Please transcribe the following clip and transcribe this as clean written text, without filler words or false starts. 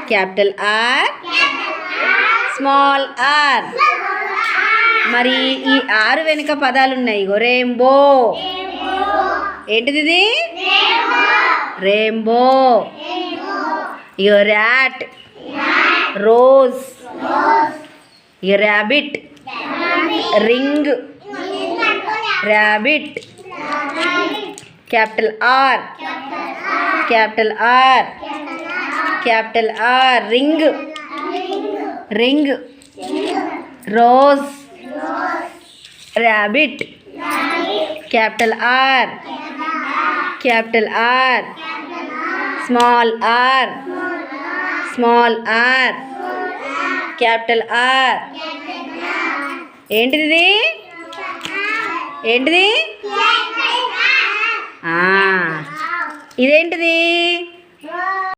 Capital R small are. మరి ఈ ఆరు వెనుక పదాలు ఉన్నాయి. రెయిన్బో. ఏంటిది ఇది? రెయిన్బో. ఇగో ర్యాట్, రోజ్, ఇగో rabbit, ring, rabbit. Capital R, capital R, capital R. Ring, ring, rose, rabbit. Capital R, capital R, small R, small R, capital R. ఏంటిది? ఏంటిది? ఇదేంటిది?